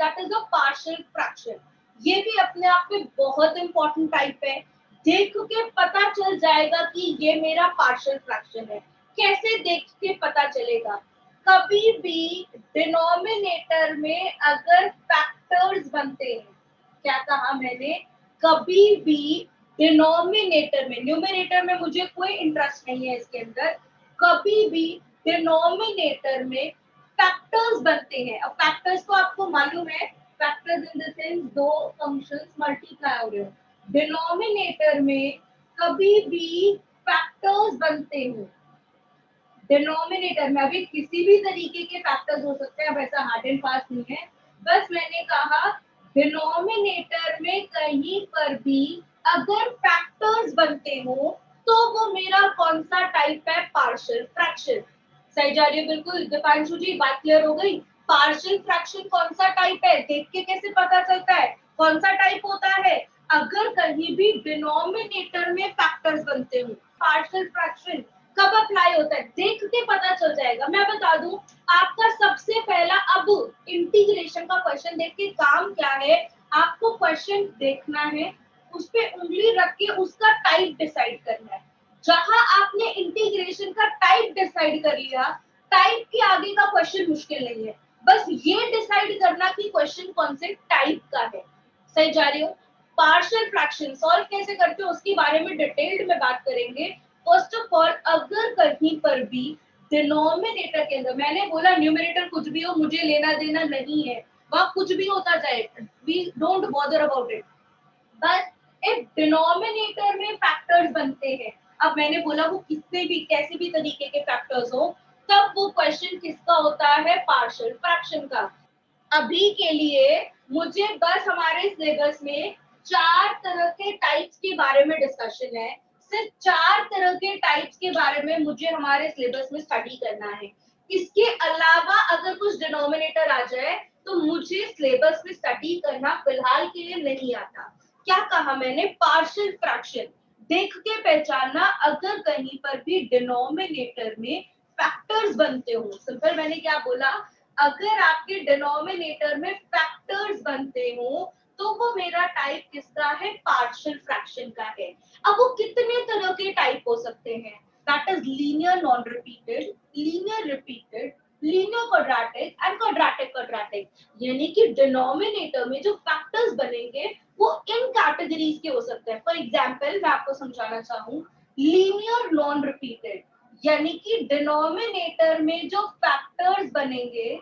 That is a partial fraction. ये भी अपने आप में बहुत इंपॉर्टेंट टाइप है। देख के पता चल जाएगा कि ये मेरा पार्शियल फ्रैक्शन है। कैसे देख के पता चलेगा? कभी भी डिनोमिनेटर में अगर फैक्टर्स बनते हैं, क्या कहा मैंने? कभी भी डिनोमिनेटर में, न्यूमरेटर में मुझे कोई इंटरेस्ट नहीं है इसके अंदर, कभी भी डिनोमिनेटर में फैक्टर्स बनते हैं। अब फैक्टर्स तो आपको मालूम है, फैक्टर्स इन द सेंस दो फंक्शंस मल्टीप्लाई हो रहे हो। डिनोमिनेटर में कभी भी फैक्टर्स बनते हैं। डिनोमिनेटर में अभी किसी भी तरीके के फैक्टर्स हो सकते हैं, अब ऐसा हार्ड एंड फास्ट नहीं है। बस मैंने कहा डिनोमिनेटर में कहीं पर भी अगर फैक्टर्स बनते हो तो वो मेरा कौन सा टाइप है? Partial fraction. सही जा रही है बिल्कुल। दीपांशु जी, बात क्लियर हो गई? पार्शियल फ्रैक्शन कौन सा टाइप है? देख के कैसे पता चलता है कौन सा टाइप होता है? अगर कहीं भी डिनोमिनेटर में फैक्टर्स बनते हो। पार्शियल फ्रैक्शन कब अप्लाई होता है? देख के पता चल जाएगा। मैं बता दूं, आपका सबसे पहला अब इंटीग्रेशन का क्वेश्चन देख के काम क्या है? आपको क्वेश्चन देखना है, उस पे उंगली रख के उसका टाइप डिसाइड करना है। जहां आपने इंटीग्रेशन का टाइप डिसाइड कर लिया, टाइप के आगे का क्वेश्चन मुश्किल नहीं है। बस ये डिसाइड करना कि क्वेश्चन कौन से टाइप का है। सही जा रही हूँ? पार्शियल फ्रैक्शन सॉल्व कैसे करते हो उसके बारे में डिटेल्ड में बात करेंगे। फर्स्ट ऑफ ऑल, अगर कहीं पर भी डिनोमिनेटर के अंदर, मैंने बोला न्यूमरेटर कुछ भी हो, मुझे लेना देना नहीं है, वहां कुछ भी होता जाए, we don't bother about it. बस एक डिनोमिनेटर में फैक्टर्स बनते हैं। अब मैंने बोला वो किससे भी कैसे भी तरीके के फैक्टर्स हो, तब वो क्वेश्चन किसका होता है? पार्शियल फ्रैक्शन का। अभी के लिए मुझे बस हमारे सिलेबस में 4 तरह के टाइप्स के बारे में डिस्कशन है। सिर्फ 4 तरह के टाइप्स के बारे में मुझे हमारे सिलेबस में स्टडी करना है। इसके अलावा अगर कुछ डिनोमिनेटर आ जाए तो मुझे सिलेबस में स्टडी करना फिलहाल के लिए नहीं आता। क्या कहा मैंने? पार्शियल फ्रैक्शन देख के पहचानना अगर कहीं पर भी डिनोमिनेटर में फैक्टर्स बनते हो। सिंपल मैंने क्या बोला? अगर आपके डिनोमिनेटर में फैक्टर्स बनते हो तो वो मेरा टाइप किसका है? पार्शियल फ्रैक्शन का है। अब वो कितने तरह के टाइप हो सकते हैं? That is linear non repeated, linear repeated, linear quadratic and quadratic quadratic. यानी कि डिनोमिनेटर में जो फैक्टर्स बनेंगे वो इन कैटेगरीज के हो सकते हैं। फॉर एग्जांपल मैं आपको समझाना चाहूँ, लीनियर नॉन रिपीटेड यानी कि डिनोमिनेटर में जो फैक्टर्स बनेंगे,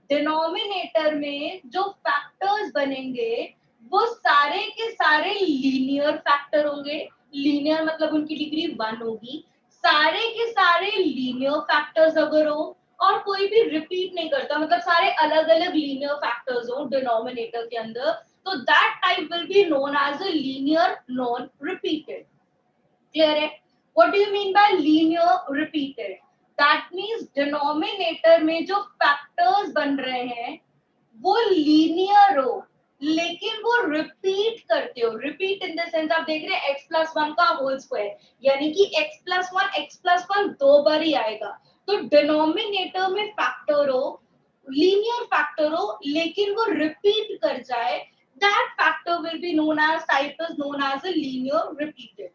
डिनोमिनेटर में जो फैक्टर्स बनेंगे वो सारे के सारे लीनियर फैक्टर होंगे। लीनियर मतलब उनकी डिग्री 1 होगी। सारे के सारे लीनियर फैक्टर्स अगर हो और कोई भी रिपीट नहीं करता, मतलब सारे अलग अलग लीनियर फैक्टर्स हो डिनोमिनेटर के अंदर, तो that type will be known as a linear non repeated. Clear है? What do you mean by linear repeated? That means denominator में जो factors बन रहे हैं वो linear हो, लेकिन वो repeat करते हो। Repeat in the sense आप देख रहे हैं x+1 का whole square, यानी कि x+1 दो बार ही आएगा। तो denominator में factor हो, linear factor हो, लेकिन वो repeat कर जाए, that factor will be known as, type is known as a linear repeated.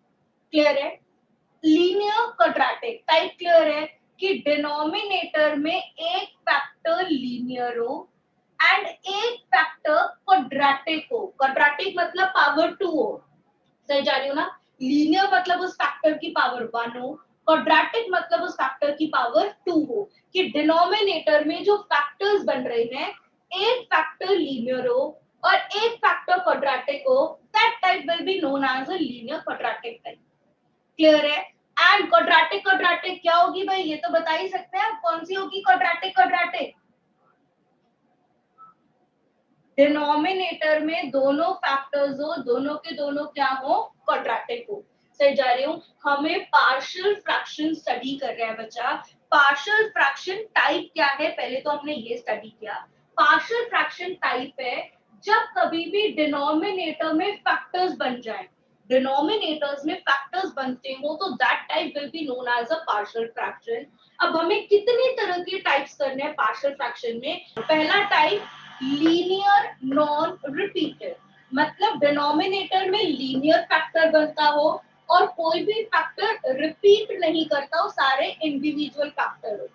Clear है? लीनियर क्वाड्रेटिक टाइप क्लियर है कि डिनोमिनेटर में एक फैक्टर लीनियर हो एंड एक फैक्टर क्वाड्रेटिक हो। क्वाड्रेटिक मतलब पावर 2 हो। सही जा रही हो ना? लीनियर मतलब उस फैक्टर की पावर 1 हो, क्वाड्रेटिक मतलब उस फैक्टर की पावर 2 हो। कि डिनोमिनेटर में जो फैक्टर्स बन रहे हैं, एक फैक्टर लीनियर हो और एक फैक्टर क्वाड्रेटिक हो, that type will be known as a linear quadratic type. Clear है? एंड क्वाड्रेटिक क्वाड्रेटिक क्या होगी भाई? ये तो बता ही सकते हैं, कौन सी होगी क्वाड्रेटिक क्वाड्रेटिक? डिनोमिनेटर में दोनों फैक्टर्स हो, दोनों के दोनों क्या हो? क्वाड्रेटिक हो। सही जा रही हूँ? हमें पार्शियल फ्रैक्शन स्टडी कर रहे हैं बच्चा। पार्शियल फ्रैक्शन टाइप क्या है पहले तो हमने ये स्टडी किया। पार्शियल फ्रैक्शन टाइप है जब कभी भी डिनोमिनेटर में फैक्टर्स बन जाए, डिनोमिनेटर्स में फैक्टर्स बनते हो तो that type will be known as a partial fraction. अब हमें कितने तरह के टाइप्स करने हैं पार्शियल फ्रैक्शन में? पहला टाइप लीनियर नॉन रिपीटेड, मतलब डिनोमिनेटर में लीनियर फैक्टर बनता हो और कोई भी फैक्टर रिपीट नहीं करता हो, सारे इंडिविजुअल फैक्टर हो।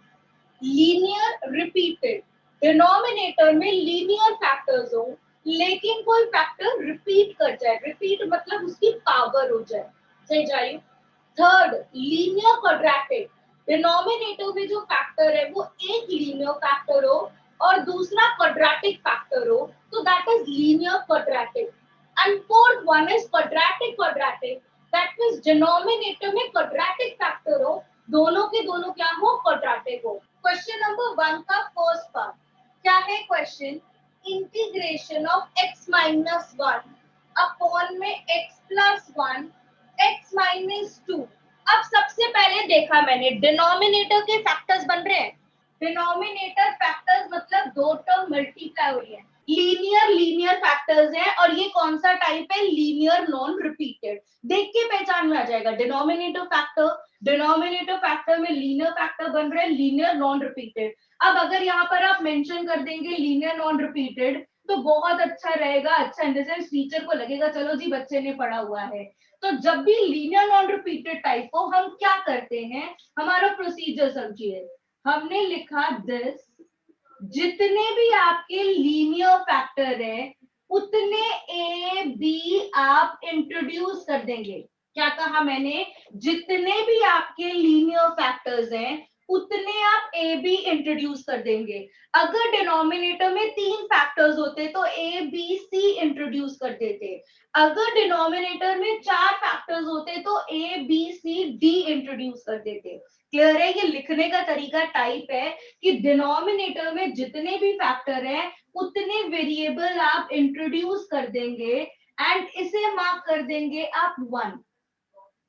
लीनियर रिपीटेड, डिनोमिनेटर में लीनियर फैक्टर्स हो लेकिन कोई फैक्टर रिपीट कर जाए, रिपीट मतलब उसकी पावर हो जाए। सही जा रही हूँ? थर्ड, लीनियर क्वाड्रेटिक, डिनोमिनेटर में जो फैक्टर है वो एक लीनियर फैक्टर हो और दूसरा क्वाड्रेटिक फैक्टर हो, तो that is linear quadratic. And fourth one is quadratic quadratic, that means denominator में क्वाड्रेटिक फैक्टर हो, दोनों के दोनों क्या हो, क्वाड्रेटिक हो। क्वेश्चन नंबर 1 का फर्स्ट पार्ट क्या है? Question, integration of x minus 1 upon में x प्लस 1 x माइनस 2। अब सबसे पहले देखा मैंने डिनोमिनेटर के फैक्टर्स बन रहे हैं, डिनोमिनेटर फैक्टर्स मतलब दो टर्म मल्टीप्लाई हो रही है, लीनियर फैक्टर्स हैं और ये कौन सा टाइप है? Linear non repeated. देख के पहचान में आ जाएगा, डिनोमिनेटर फैक्टर में लीनियर फैक्टर बन रहे हैं, लीनियर नॉन रिपीटेड। अब अगर यहाँ पर आप मेंशन कर देंगे लीनियर नॉन रिपीटेड तो बहुत अच्छा रहेगा, अच्छा इन द सेंस टीचर को लगेगा चलो जी बच्चे ने पढ़ा हुआ है। तो जब भी लीनियर नॉन रिपीटेड टाइप हो हम क्या करते हैं, हमारा प्रोसीजर समझिए। हमने लिखा दिस, जितने भी आपके लीनियर फैक्टर है उतने ए बी आप इंट्रोड्यूस कर देंगे। क्या कहा मैंने? जितने भी आपके लीनियर फैक्टर्स हैं उतने आप ए बी इंट्रोड्यूस कर देंगे। अगर डिनोमिनेटर में 3 फैक्टर्स होते तो ए बी सी इंट्रोड्यूस कर देते। अगर डिनोमिनेटर में 4 फैक्टर्स होते तो A B C D introduce कर देते। क्लियर है? ये लिखने का तरीका टाइप है कि डिनोमिनेटर में जितने भी फैक्टर हैं उतने वेरिएबल आप इंट्रोड्यूस कर देंगे एंड इसे मार्क कर देंगे आप 1।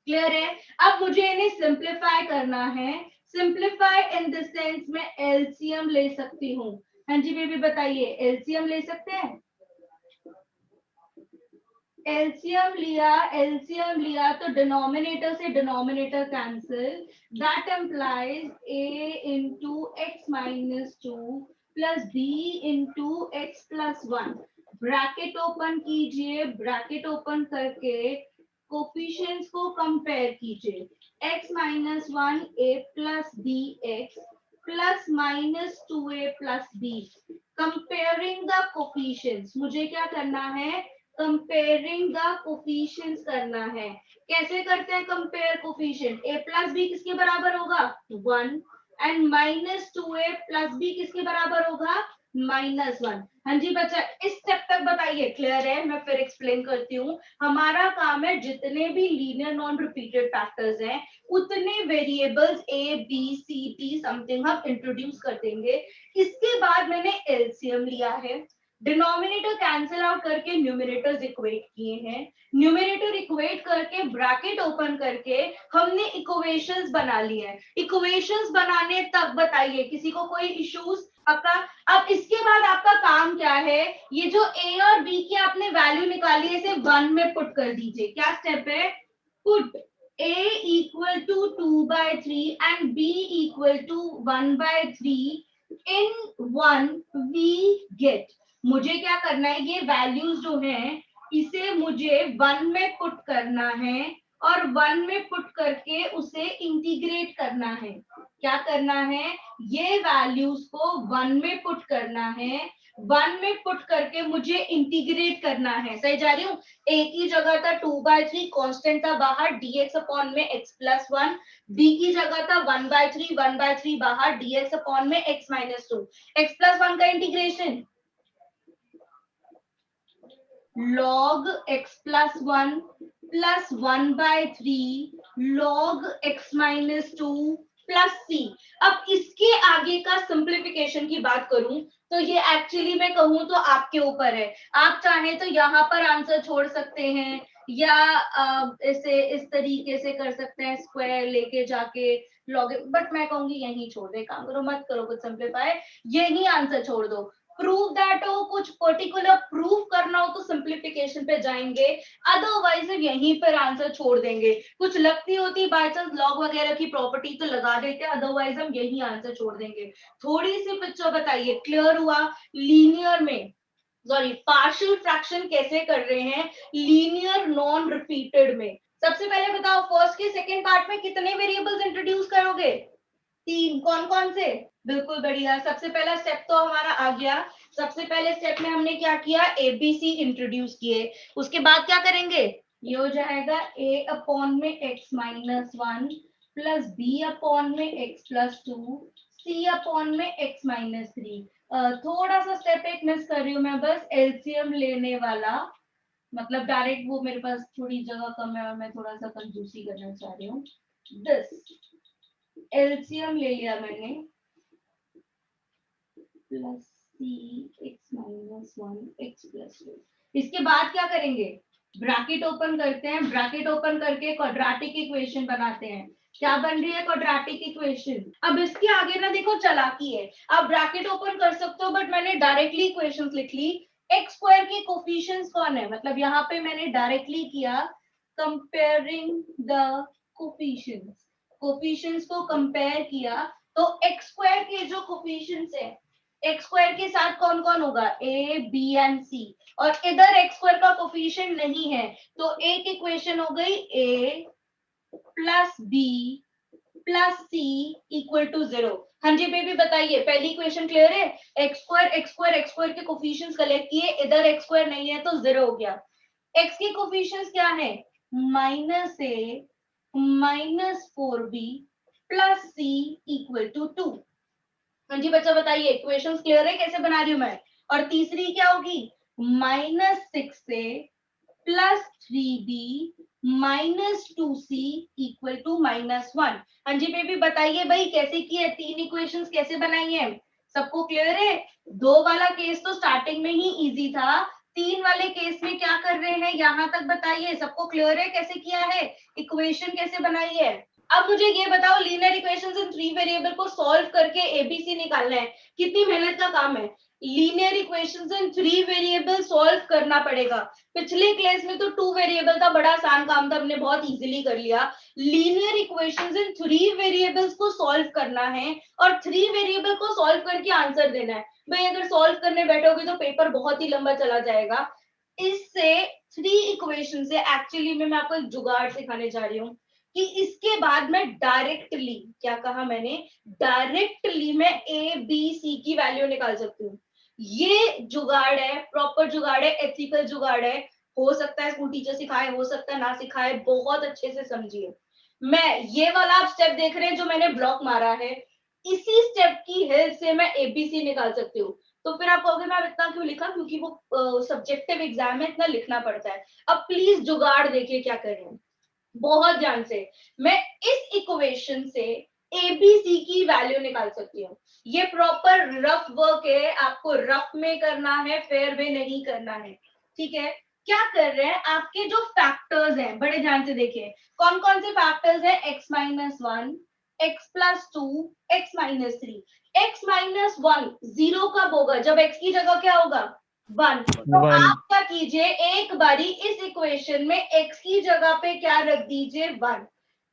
क्लियर है? अब मुझे इन्हें सिंप्लीफाई करना है। सिंप्लीफाई इन द सेंस में एलसीएम ले सकती हूँ। हाँ जी बेबी बताइए, एलसीएम ले सकते हैं? एलसीएम लिया तो डिनोमिनेटर से denominator cancel, that implies a into x minus 2 plus b into x plus 1। Bracket open कीजिए, ब्रैकेट ओपन करके कोफिशिएंट्स को कंपेयर कीजिए। x minus 1 a plus b x plus minus 2a plus b। Comparing the coefficients, मुझे क्या करना है? Comparing the coefficients करना है। कैसे करते हैं compare coefficient? a plus b किसके बराबर होगा? 1 and minus 2a plus b किसके बराबर होगा? माइनस 1। हाँ जी बच्चा, इस स्टेप तक बताइए क्लियर है? मैं फिर एक्सप्लेन करती हूँ। हमारा काम है जितने भी लीनियर नॉन रिपीटेड फैक्टर्स हैं उतने variables a b c d something हम इंट्रोड्यूस कर देंगे। इसके बाद मैंने एलसीएम लिया है, डिनोमिनेटर कैंसिल आउट करके न्यूमरेटर्स इक्वेट किए हैं, न्यूमरेटर इक्वेट करके ब्रैकेट ओपन करके हमने इक्वेशंस बना लिए हैं। इक्वेशंस बनाने तक बताइए किसी को कोई इश्यूज आपका? अब इसके बाद आपका काम क्या है? ये जो a और b की आपने वैल्यू निकाली है इसे 1 में पुट कर दीजिए। क्या स्टेप है? Put a equal to 2/3 and b equal to 1/3 in 1 we get। मुझे क्या करना है? ये वैल्यूज जो हैं इसे मुझे 1 में पुट करना है और 1 में पुट करके उसे इंटीग्रेट करना है। क्या करना है? ये वैल्यूज को 1 में पुट करना है, 1 में पुट करके मुझे इंटीग्रेट करना है। सही जा रही हूँ? a की जगह था 2/3 कांस्टेंट था बाहर dx अपॉन में x प्लस 1, b की जगह था 1/3 बाहर dx अपॉन में x माइनस 2, x प्लस 1 का integration log x plus 1 plus 1/3 log x minus 2 plus c। अब इसके आगे का सिंप्लीफिकेशन की बात करूं तो ये एक्चुअली मैं कहूं तो आपके ऊपर है। आप चाहे तो यहाँ पर आंसर छोड़ सकते हैं या इसे इस तरीके से कर सकते हैं, स्क्वायर लेके जाके लॉग, बट मैं कहूंगी यही छोड़ दे, काम करो मत करो कुछ सिंप्लीफाई, यही आंसर छोड़ दो। प्रूव दैट हो, कुछ पर्टिकुलर प्रूव करना हो तो सिंप्लीफिकेशन पे जाएंगे, अदरवाइज हम यहीं पर आंसर छोड़ देंगे। कुछ लगती होती बाय चांस लॉग वगैरह की प्रॉपर्टी तो लगा देते, अदरवाइज हम यही आंसर छोड़ देंगे। थोड़ी सी पिक्चर बताइए, क्लियर हुआ? लीनियर में, सॉरी, पार्शियल फ्रैक्शन कैसे कर रहे हैं लीनियर नॉन रिपीटेड में। सबसे पहले बताओ, फर्स्ट के सेकंड पार्ट में कितने वेरिएबल्स इंट्रोड्यूस करोगे? 3। कौन कौन से? बिल्कुल बढ़िया। सबसे पहला स्टेप तो हमारा आ गया। सबसे पहले स्टेप में हमने क्या किया? एबीसी इंट्रोड्यूस किए। उसके बाद क्या करेंगे? ये हो जाएगा a अपॉन में x minus 1 plus b upon में x प्लस 2 c अपॉन में x माइनस 3। थोड़ा सा स्टेप एक मिस कर रही हूँ मैं, बस एलसीएम लेने वाला, मतलब डायरेक्ट वो मेरे पास थोड़ी जगह कम है और मैं थोड़ा सा कंजूसी करना चाह रही हूँ। दिस एलसीएम ले लिया मैंने, plus C x minus 1 x plus 2। इसके बाद क्या करेंगे? ब्रैकेट ओपन करते हैं, ब्रैकेट ओपन करके क्वाड्रेटिक इक्वेशन बनाते हैं। क्या बन रही है? Quadratic equation. अब इसके आगे ना देखो चालाकी है, आप ब्रैकेट ओपन कर सकते हो बट मैंने डायरेक्टली इक्वेशंस लिख ली। एक्स स्क्वायर के कोफिशिएंट्स कौन है? मतलब यहाँ पे मैंने डायरेक्टली किया कंपेयरिंग द कोफिशिएंट्स, कोफिशिएंट्स को कंपेयर किया। तो एक्स स्क्वायर के जो कोफिशिएंट्स है, एक्स स्क्वायर के साथ कौन कौन होगा? ए बी एंड सी, और इधर एक्स स्क्वायर का कोफिशिएंट नहीं है, तो एक इक्वेशन हो गई A plus B plus C equal to 0। हाँ जी बेबी बताइए, पहली इक्वेशन क्लियर है? X square X square X square के कोफिशिएंट्स कलेक्ट किए, इधर एक्स स्क्वायर नहीं है तो 0 हो गया। एक्स के कोफिशिएंट्स क्या है? Minus a minus 4b plus C equal to 2। हाँ जी बच्चा बताइए, इक्वेशंस क्लियर है कैसे बना रही हूं मैं? और तीसरी क्या होगी? -6a plus 3b minus 2c equal to -1। हाँ जी बेबी बताइए भाई, कैसे की है? तीन इक्वेशंस कैसे बनाई है? सबको क्लियर है? दो वाला केस तो स्टार्टिंग में ही इजी था, तीन वाले केस में क्या कर रहे हैं यहाँ तक बताइए। सबको क्लियर है कैसे किया है, इक्वेशन कैसे बनाई है? अब मुझे ये बताओ, लीनियर इक्वेशंस इन 3 वेरिएबल को सॉल्व करके एबीसी निकालना है, कितनी मेहनत का काम है? लीनियर इक्वेशंस इन 3 वेरिएबल सॉल्व करना पड़ेगा। पिछले क्लास में तो 2 वेरिएबल था, बड़ा आसान काम था, हमने बहुत इजीली कर लिया। लीनियर इक्वेशंस इन 3 वेरिएबल्स को सॉल्व करना है और 3 वेरिएबल को सॉल्व करके आंसर देना है। भाई अगर सॉल्व करने बैठोगे तो पेपर बहुत ही लंबा चला जाएगा। इससे 3 इक्वेशन से एक्चुअली मैं आपको एक जुगाड़ सिखाने जा रही हूँ कि इसके बाद मैं डायरेक्टली, क्या कहा मैंने? डायरेक्टली मैं ए बी सी की वैल्यू निकाल सकती हूँ। ये जुगाड़ है, प्रॉपर जुगाड़ है, एथिकल जुगाड़ है। हो सकता है स्कूल टीचर सिखाए, हो सकता है ना सिखाए, बहुत अच्छे से समझिए। मैं ये वाला आप स्टेप देख रहे हैं जो मैंने ब्लॉक मारा है, इसी स्टेप की हेल्प से मैं एबीसी निकाल सकती हूँ। तो फिर आप कहोगे मैम इतना क्यों लिखा? क्योंकि वो सब्जेक्टिव एग्जाम है, इतना लिखना पड़ता है। अब प्लीज जुगाड़ देखिए क्या कर रहे हैं, बहुत ध्यान से। मैं इस इक्वेशन से एबीसी की वैल्यू निकाल सकती हूँ। ये प्रॉपर रफ वर्क है, आपको रफ में करना है, फेयर में नहीं करना है, ठीक है? क्या कर रहे हैं? आपके जो फैक्टर्स हैं, बड़े ध्यान से देखिए, कौन कौन से फैक्टर्स हैं? x minus 1 x plus 2 x minus 3। x minus 1 zero कब होगा? जब x की जगह क्या होगा? 1। तो आप क्या कीजिए, एक बारी इस इक्वेशन में x की जगह पे क्या रख दीजिए? 1।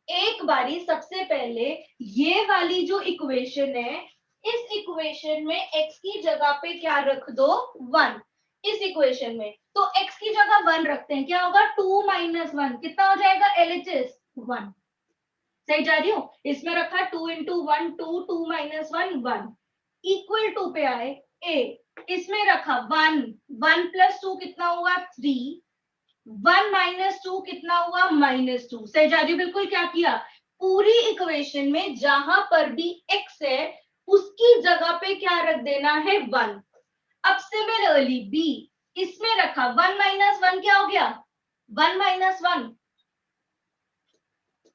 एक बारी सबसे पहले ये वाली जो इक्वेशन है, इस इक्वेशन में x की जगह पे क्या रख दो? 1। इस इक्वेशन में तो x की जगह 1 रखते हैं, क्या होगा? 2 माइनस 1 कितना हो जाएगा? LHS 1। सही जा रही हूँ? इसमें रखा 2 इंटू 1 2, 2 माइनस 1 1 इक्वल टू पे आए a। इसमें रखा 1, 1 प्लस 2 कितना हुआ? 3, 1 माइनस 2 कितना हुआ? -2। सही जा रही हूँ? बिल्कुल। क्या किया? पूरी इक्वेशन में जहां पर भी x है उसकी जगह पे क्या रख देना है? 1। अब सिमिलरली b, इसमें रखा 1 माइनस 1 क्या हो गया? 1 माइनस 1,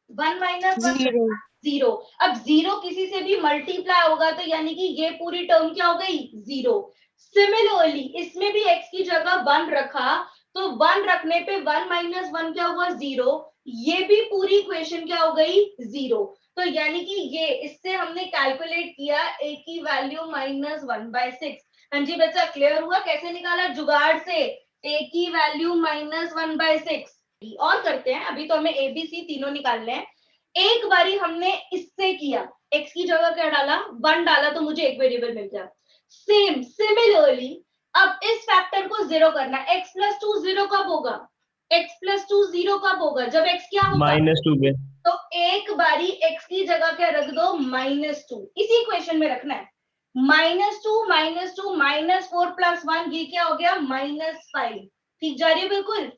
1 माइनस 1 0। अब 0 किसी से भी मल्टीप्लाई होगा तो यानी कि ये पूरी टर्म क्या हो गई? 0। सिमिलरली इसमें भी x की जगह 1 रखा, तो 1 रखने पे 1 माइनस 1 क्या हुआ? 0। ये भी पूरी इक्वेशन क्या हो गई? 0। तो यानी कि ये, इससे हमने कैलकुलेट किया a की वैल्यू -1/6। हाँ जी बच्चा, क्लियर हुआ कैसे निकाला जुगाड़ से? a की वैल्यू -1/6। और करते हैं, अभी तो हमें a b c तीनों निकालने हैं। एक बारी हमने इससे किया, x की जगह क्या डाला, 1 डाला, तो मुझे एक वेरिएबल मिल गया। सिमिलरली अब इस फैक्टर को जीरो करना। x + 2 जीरो कब होगा? x + 2 जीरो कब होगा? जब x क्या होगा? -2 पे। तो एक बारी x की जगह क्या रख दो, -2। इसी इक्वेशन में रखना है। -2 -2 -4 + 1, ये क्या हो गया, -5। ठीक जा रही है बिल्कुल।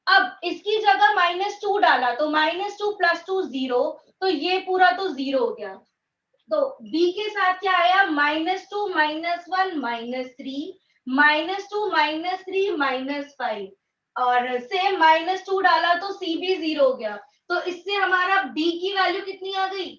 अब इसकी जगह -2 डाला, तो -2 + 2 0, तो ये पूरा तो 0 हो गया। तो b के साथ क्या आया, -2 -1 -3 -2 -3 -5, और सेम -2 डाला तो c भी 0 हो गया। तो इससे हमारा b की वैल्यू कितनी आ गई,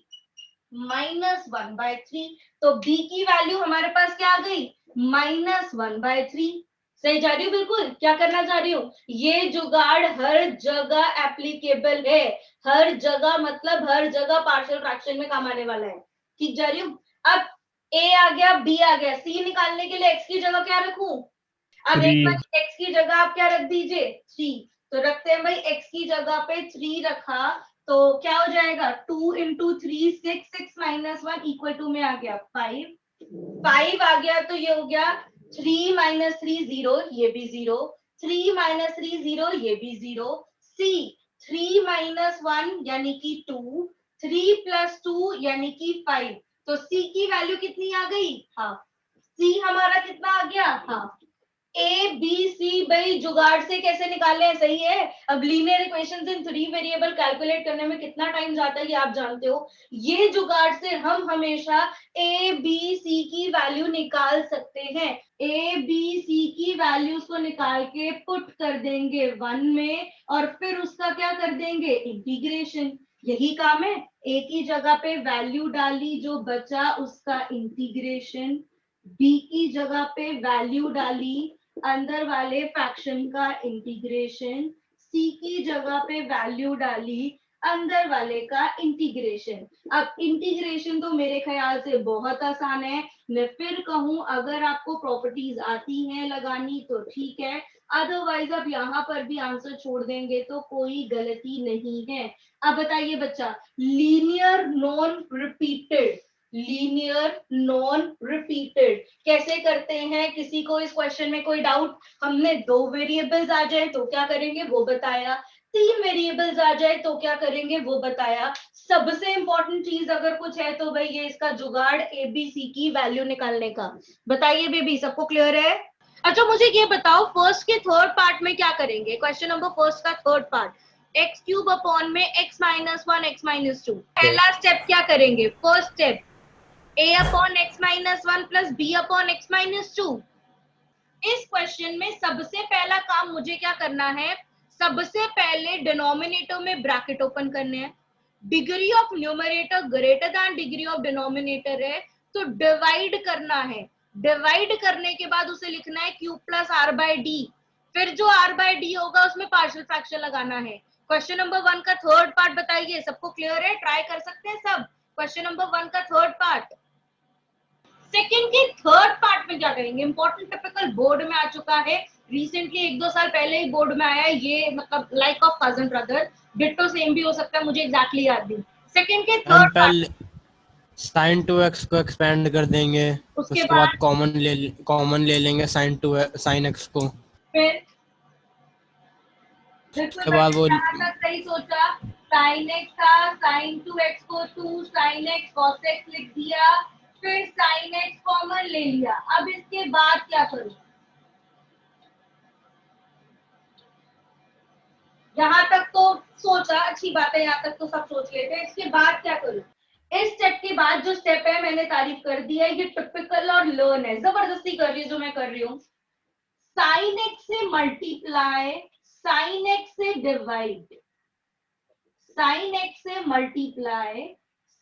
-1/3। तो b की वैल्यू हमारे पास क्या आ गई, -1/3। सही जा रही हूँ बिल्कुल? क्या करना चाह रही हूँ, ये जुगाड़ हर जगह एप्लीकेबल है। हर जगह मतलब हर जगह पार्शियल फ्रैक्शन में काम आने वाला है। ठीक जा रही हूँ? अब a आ गया, b आ गया, c निकालने के लिए x की जगह क्या रखूं? अब एक 3। बार x की जगह आप क्या रख दीजिए, 3। तो रखते हैं भाई, x की जगह पे 3 रखा, तो क्या हो जाएगा, 2 × 3 6, 6 - 1 = में आ गया 5। 5 आ गया, तो ये हो गया 3 - 3 0, ये भी 0। 3 - 3 0, ये भी 0। c 3 - 1 यानी कि 2, 3 + 2 यानी कि 5। तो c की वैल्यू कितनी आ गई, हाँ, c हमारा कितना आ गया, हाँ, ए बी सी। भाई जुगाड़ से कैसे निकाले हैं, सही है। अब लीनियर इक्वेशंस इन 3 वेरिएबल कैलकुलेट करने में कितना टाइम जाता है ये आप जानते हो। ये जुगाड़ से हम हमेशा ए बी सी की वैल्यू निकाल सकते हैं। ए बी सी की वैल्यूज को निकाल के पुट कर देंगे 1 में, और फिर उसका क्या कर देंगे, इंटीग्रेशन। यही काम है। ए की जगह पे वैल्यू डाली, जो बचा उसका इंटीग्रेशन। बी की जगह पे वैल्यू डाली, अंदर वाले फ्रैक्शन का इंटीग्रेशन। सी की जगह पे वैल्यू डाली, अंदर वाले का इंटीग्रेशन। अब इंटीग्रेशन तो मेरे ख्याल से बहुत आसान है। मैं फिर कहूं, अगर आपको प्रॉपर्टीज आती हैं लगानी तो ठीक है, अदरवाइज आप यहाँ पर भी आंसर छोड़ देंगे तो कोई गलती नहीं है। अब बताइए बच्चा, linear non repeated, linear non repeated कैसे करते हैं? किसी को इस क्वेश्चन में कोई डाउट? हमने 2 वेरिएबल्स आ जाए तो क्या करेंगे, वो बताया। 3 वेरिएबल्स आ जाए तो क्या करेंगे, वो बताया। सबसे इंपॉर्टेंट चीज अगर कुछ है तो भाई ये इसका जुगाड़, एबीसी की वैल्यू निकालने का। बताइए बेबी, सबको क्लियर है? अच्छा मुझे ये बताओ, फर्स्ट के थर्ड पार्ट में क्या करेंगे? क्वेश्चन नंबर फर्स्ट का थर्ड पार्ट, x³ अपॉन में x - 1 x - 2। पहला स्टेप क्या करेंगे, first step, a upon x - 1 plus b upon x - 2। इस क्वेश्चन में सबसे पहला काम मुझे क्या करना है, सबसे पहले डिनोमिनेटर में ब्रैकेट ओपन करने हैं। Degree of numerator greater than degree of denominator है, तो डिवाइड करना है। डिवाइड करने के बाद उसे लिखना है q + r/d। फिर जो r/d होगा उसमें पार्शियल फ्रैक्शन लगाना है। क्वेश्चन नंबर 1 का थर्ड पार्ट बताइए, सबको क्लियर है? ट्राई कर सकते हैं सब। क्वेश्चन नंबर 1 का थर्ड पार्ट। सेकंड के थर्ड पार्ट में क्या करेंगे, इंपॉर्टेंट, टिपिकल, बोर्ड में आ चुका है रिसेंटली, 1-2 साल पहले ही बोर्ड में आया है ये, मतलब like of cousin brother, ditto same भी हो सकता है, मुझे एग्जैक्टली याद नहीं। सेकंड के हम थर्ड पहले पार्ट, sin 2x को एक्सपेंड कर देंगे, उसके उसके बाद बाद कॉमन ले लेंगे sin x को। फिर बिल्कुल उसके बाद बच्चे, वो यहाँ तक सही सोचा। sin x था, sin 2x को 2 sin x cos x लिख दिया, फिर sin x कॉमन ले लिया। अब इसके बाद क्या करूं, यहाँ तक तो सोचा, अच्छी बात है, यहाँ तक तो सब सोच लेते हैं। इसके बाद क्या करूं, इस स्टेप के बाद जो स्टेप है मैंने तारीफ कर दिया, ये टिपिकल और लर्न है, जबरदस्ती कर रही है जो मैं कर रही हूँ। साइन एक्स से मल्टीप्लाई, साइन एक्स से डिवाइड, साइन एक्स से मल्टीप्लाई,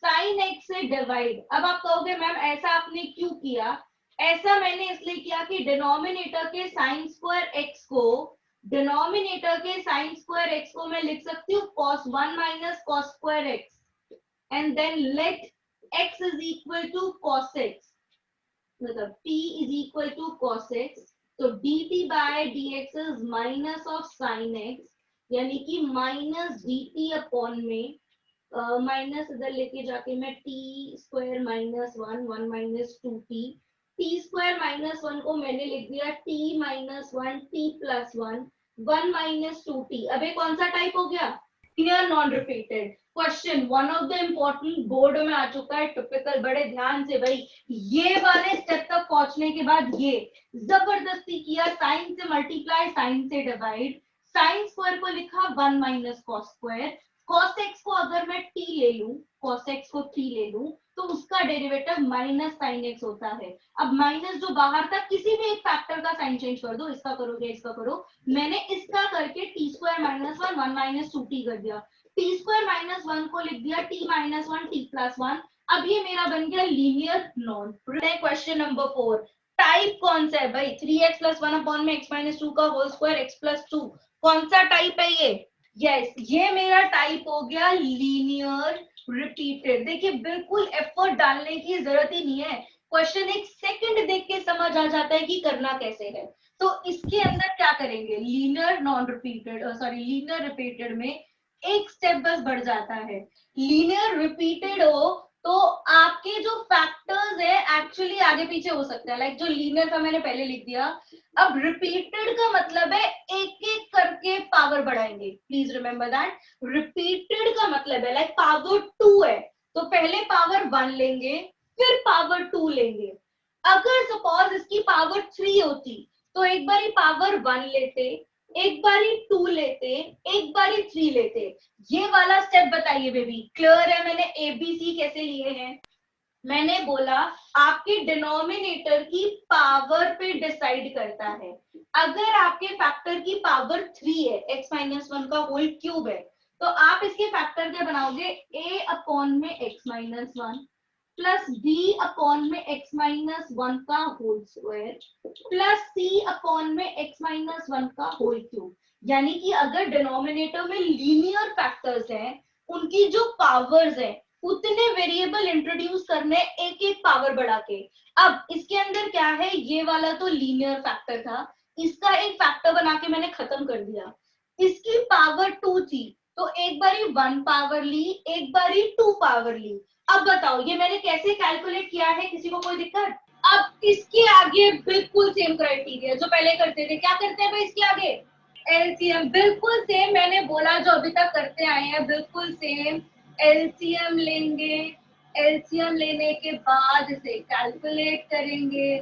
साइन एक्स से डिवाइड। अब आप कहोगे मैम ऐसा आपने क्यों किया? ऐसा मैंने इसलिए किया कि डिनोमिनेटर के साइन स्क्वायर एक्स को, डिनोमिनेटर के साइन स्क्वायर एक्स को मैं लिख सकती हूँ cos 1 - cos square x, and then let x is equal to cos x। मतलब t is equal to cos x, तो dt by dx is minus of sin x, यानी कि माइनस dt अपॉन में माइनस इधर लेके जाके मैं t square minus one, one minus two t square minus one को मैंने लिख दिया t minus one t plus one, one minus two T. अब ये कौन सा टाइप हो गया? Clear non repeated. Question one of the important board में आ चुका है, टिपिकल, बड़े ध्यान से भाई। ये वाले स्टेप तक पहुंचने के बाद ये जबरदस्ती किया, साइन से मल्टीप्लाई साइन से डिवाइड, साइन स्क्वायर को लिखा one minus cos square, cos x को अगर मैं t ले लूं, cos x को 3 ले लूं, तो उसका डेरिवेटिव माइनस sin x होता है। अब माइनस जो बाहर था, किसी भी एक फैक्टर का साइन चेंज कर दो, इसका करोगे इसका करो, मैंने इसका करके t square minus one, one minus two t कर दिया, टी स्क्वायर माइनस वन को लिख दिया t minus one t plus one. अब ये मेरा बन गया linear non. Question number 4, type कौन सा है भाई? 3x प्लस वन अपॉन में x माइनस टू का whole square x plus two, कौन सा टाइप है ये? यस, ये मेरा टाइप हो गया लीनियर रिपीटेड। देखिए बिल्कुल एफर्ट डालने की जरूरत ही नहीं है, क्वेश्चन एक सेकंड देख के समझ आ जाता है कि करना कैसे है। तो इसके अंदर क्या करेंगे, linear non repeated, sorry linear repeated में एक स्टेप बस बढ़ जाता है। लीनियर रिपीटेड हो तो आपके जो फैक्टर्स है एक्चुअली आगे पीछे हो सकते हैं, लाइक जो लीनियर का मैंने पहले लिख दिया। अब रिपीटेड का मतलब है एक एक करके पावर बढ़ाएंगे, प्लीज रिमेंबर दैट। रिपीटेड का मतलब है लाइक पावर टू है तो पहले पावर वन लेंगे फिर पावर टू लेंगे। अगर सपोज इसकी पावर थ्री होती तो एक बारी पावर वन लेते, एक बारी टू लेते, एक बारी थ्री लेते। ये वाला स्टेप बताइए बेबी, क्लियर है? मैंने एबीसी कैसे लिए हैं? मैंने बोला आपके डिनोमिनेटर की पावर पे डिसाइड करता है। अगर आपके फैक्टर की पावर थ्री है, x माइनस वन का होल क्यूब है, तो आप इसके फैक्टर क्या बनाओगे? a अपॉन में x minus one plus b upon में x माइनस वन का whole square plus c upon में x माइनस वन का होल क्यूब। यानी कि अगर डिनोमिनेटर में लीनियर फैक्टर्स हैं, उनकी जो पावर्स हैं उतने वेरिएबल इंट्रोड्यूस करने, एक एक पावर बढ़ा के। अब इसके अंदर क्या है, ये वाला तो लीनियर फैक्टर था, इसका एक फैक्टर बना के मैंने खत्म कर दिया। इसकी पावर टू थी तो एक बारी वन पावर ली, एक बारी टू पावर ली। अब बताओ ये मैंने कैसे कैलकुलेट किया है, किसी को कोई दिक्कत? अब इसके आगे बिल्कुल सेम क्राइटेरिया जो पहले करते थे। क्या करते हैं भाई इसके आगे? एलसीएम, बिल्कुल सेम मैंने बोला जो अभी तक करते आए हैं, बिल्कुल सेम। एलसीएम लेंगे, एलसीएम लेने के बाद इसे कैलकुलेट करेंगे,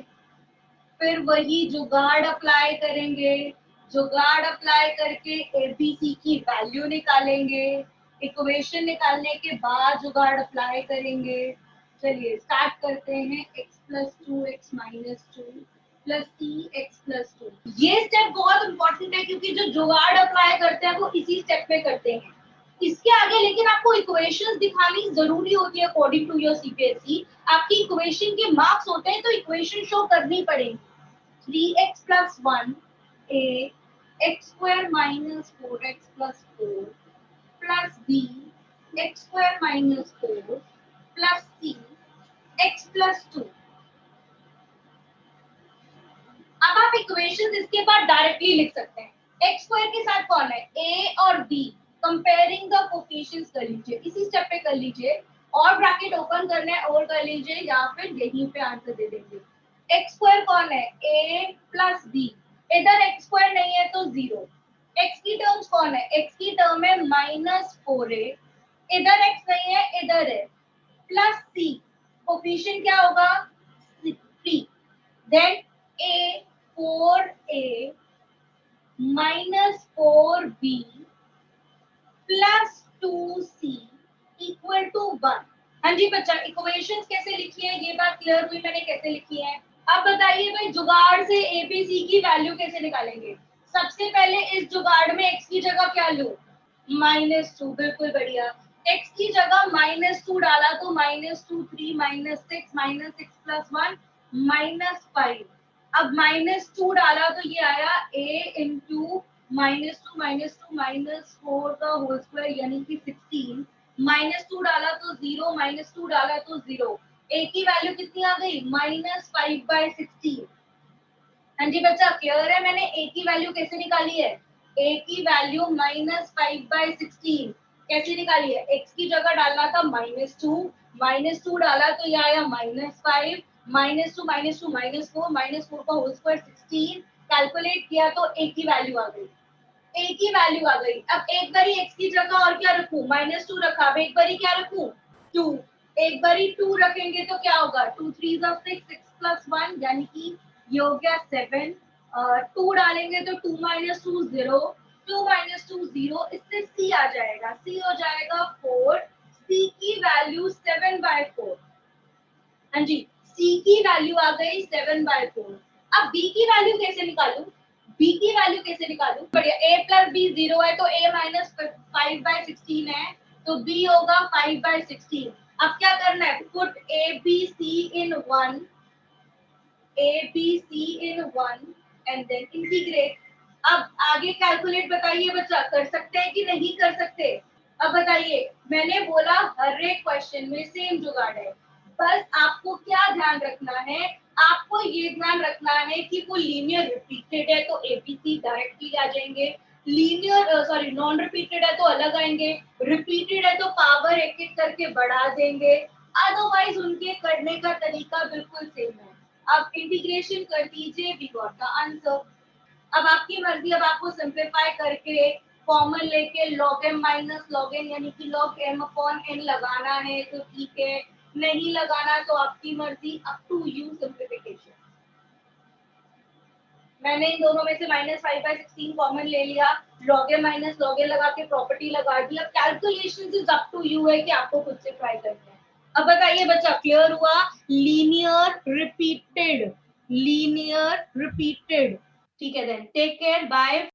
फिर वही जुगाड़ अप्लाई करेंगे, जुगाड़ अप्लाई करके एबीसी की वैल्यू निकालेंगे, इक्वेशन निकालने के बाद जुगाड़ अप्लाई करेंगे। चलिए स्टार्ट करते हैं। x plus two X minus two plus C X plus two. ये स्टेप बहुत इंपॉर्टेंट है क्योंकि जो जुगाड़ अप्लाई करते हैं वो इसी स्टेप पे करते हैं। इसके आगे लेकिन आपको इक्वेशंस दिखानी जरूरी होती है अकॉर्डिंग टू योर सीपीएसई। आपकी इक्वेशन के मार्क्स होते हैं तो इक्वेशन शो करनी पड़ेगी। 3x plus 1 a x square minus 4x plus 4 plus b x square minus 4 plus c x plus 2। अब आप इक्वेशंस इसके बाद डायरेक्टली लिख सकते हैं। x स्क्वायर के साथ कौन है? a और b, कंपेयरिंग द कोफिशिएंट्स कर लीजिए, इसी स्टेप पे कर लीजिए, और ब्रैकेट ओपन करना है और कर लीजिए, या फिर यहीं पे आंसर दे देंगे। x स्क्वायर कौन है? a प्लस b, इधर x स्क्वायर नहीं है तो जीरो। x की टर्म्स कौन है? x की टर्म है माइनस फोर ए, इधर x नहीं है इधर है, प्लस c, कोफिशिएंट क्या होगा? 3, then a 4a minus 4b plus 2c equal to 1। हाँ जी बच्चा, इक्वेशंस कैसे लिखी है ये बात क्लियर हुई मैंने कैसे लिखी है। अब बताइए भाई जुगाड़ से एबीसी की वैल्यू कैसे निकालेंगे? सबसे पहले इस जुगाड़ में x की जगह क्या लूं? माइनस टू, बिल्कुल बढ़िया। x की जगह माइनस टू डाला तो minus two, three minus six plus one minus five. अब माइनस टू डाला तो ये आया a into minus two minus four का होल स्क्वायर यानी कि 16। माइनस टू डाला तो जीरो, माइनस टू डाला तो जीरो। ए की वैल्यू कितनी आ गई, -5/16। हाँ जी बच्चा, क्लियर है? मैंने ए की वैल्यू कैसे निकाली है, ए की वैल्यू -5/16 कैसे निकाली है, एक्स की जगह डालना था -2 डाला तो ये आया -5, -2 -4 का होल स्क्वायर 16, कैलकुलेट किया तो ए की वैल्यू आ गई, ए की वैल्यू आ गई। अब एक बारी एक्स की जगह और क्या रखूं, -2 रखा, अब एक बारी क्या रखूं, 2, एक बारी 2 रखेंगे तो क्या होगा, 2 3 6, 6 + 1 यानी कि ये हो गया 7, 2 डालेंगे तो 2 - 2 0, 2 - 2 0, इससे c आ जाएगा, c हो जाएगा 4, c की वैल्यू 7/4। हाँ जी, c की वैल्यू आ गई 7/4। अब b की वैल्यू कैसे निकालूं, b की वैल्यू कैसे निकालूं, बढ़िया, a + b 0 है तो a - 5/16 है तो b होगा 5/16। अब क्या करना है, put a b c in 1, a b c in 1 and then integrate। अब आगे कैलकुलेट बताइए बच्चा, कर सकते हैं कि नहीं कर सकते। अब बताइए, मैंने बोला हर एक क्वेश्चन में सेम जुगाड़ है, बस आपको क्या ध्यान रखना है, आपको ये ध्यान रखना है कि वो लीनियर रिपीटेड है तो एबीसी डायरेक्टली आ जाएंगे, लीनियर सॉरी नॉन रिपीटेड है तो अलग आएंगे, रिपीटेड है तो पावर एक एक करके बढ़ा देंगे, अदरवाइज उनके करने का तरीका बिल्कुल सेम है। अब इंटीग्रेशन कर दीजिए, वी गॉट द आंसर। अब आपकी मर्जी, अब आपको सिंप्लीफाई करके कॉमन लेके log m माइनस log n यानी कि log m अपॉन n लगाना है तो ठीक है, नहीं लगाना तो आपकी मर्जी, अप टू यू सिंप्लीफिकेशन। मैंने इन दोनों में से -5/16 कॉमन ले लिया, log m माइनस log n लगा के प्रॉपर्टी लगा दी। अब calculation is up to you है कि आपको खुद से ट्राई करना है। अब बताइए बच्चा, क्लियर हुआ, लीनियर रिपीटेड, लीनियर रिपीटेड, ठीक है, देन टेक केयर, बाय।